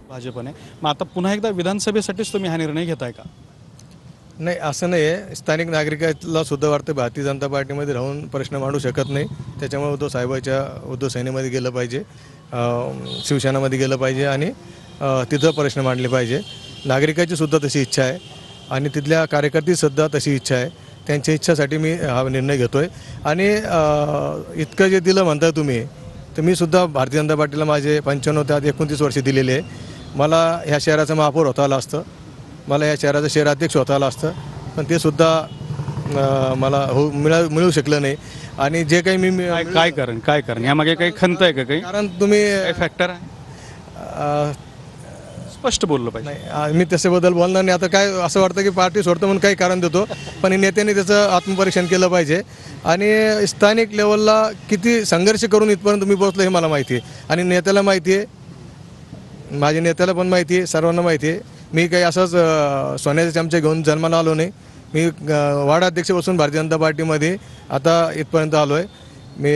भाजपने मग आता पुन्हा एकदा विधानसभेसाठीच तुम्ही हा निर्णय घेताय का? नाही, असं नाही आहे. स्थानिक नागरिकाला सुद्धा वाटतं भारतीय जनता पार्टीमध्ये राहून प्रश्न मांडू शकत नाही. त्याच्यामुळे उद्धव सेनेमध्ये गेलं पाहिजे, शिवसेनामध्ये गेलं पाहिजे आणि तिथं प्रश्न मांडले पाहिजे. नागरिकाची सुद्धा तशी इच्छा आहे आणि तिथल्या कार्यकर्त्याची सुद्धा तशी इच्छा आहे. त्यांच्या इच्छासाठी मी हा निर्णय घेतो आहे. आणि इतकं जे दिलं म्हणता तुम्ही, तर मी सुद्धा भारतीय जनता पार्टीला माझे 95 ते 29 वर्ष दिलेले आहे. मला ह्या शहराचं महापौर होता आलं असतं, मला या शहराचं शहराध्यक्ष होता आलं असतं, पण ते सुद्धा मला मिळू शकलं नाही. आणि जे काही मी काय कारण यामागे काही खंत आहे का? काही कारण तुम्ही फॅक्टर आहे, स्पष्ट बोललं पाहिजे. नाही, मी त्याच्याबद्दल बोलणार नाही. आता काय असं वाटतं की पार्टी सोडतो म्हणून काही कारण देतो, पण नेत्यांनी त्याचं आत्मपरीक्षण केलं पाहिजे. आणि स्थानिक लेवलला किती संघर्ष करून इथपर्यंत मी पोहोचलो हे मला माहिती आहे आणि नेत्याला माहिती आहे, माझ्या नेत्याला पण माहिती आहे, सर्वांना माहिती आहे. मी काही असंच सोन्याचे चमचे घेऊन जन्माला आलो नाही. मी वार्डाध्यक्ष बसून भारतीय जनता पार्टीमध्ये आता इथपर्यंत आलो आहे. मी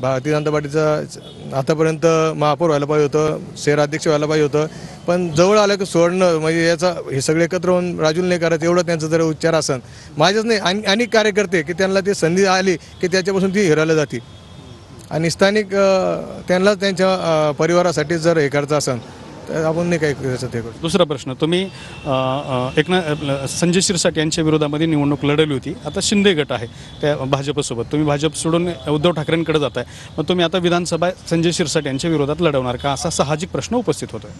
भारतीय जनता पार्टीचा आतापर्यंत महापौर व्हायला पाहिजे होतं, शहराध्यक्ष व्हायला पाहिजे होतं, पण जवळ आलं की सोडणं म्हणजे याचा हे सगळे एकत्र होऊन राजूला नाही करत एवढं त्यांचं जर उच्चार असन. माझेच नाही, अनेक कार्यकर्ते की त्यांना ती संधी आली की त्याच्यापासून ती हिरायला जाते. आणि स्थानिक त्यांना त्यांच्या परिवारासाठी जर हे करायचं असेल तर आपण नाही काही करायचं ते करू. दुसरा प्रश्न, तुम्ही संजय शिरसाट यांच्या विरोधामध्ये निवडणूक लढवली होती. आता शिंदे गट आहे त्या भाजपसोबत, तुम्ही भाजप सोडून उद्धव ठाकरेंकडे जाताय, मग तुम्ही आता विधानसभा संजय शिरसाट यांच्या विरोधात लढवणार का, असा साहजिक प्रश्न उपस्थित होतोय.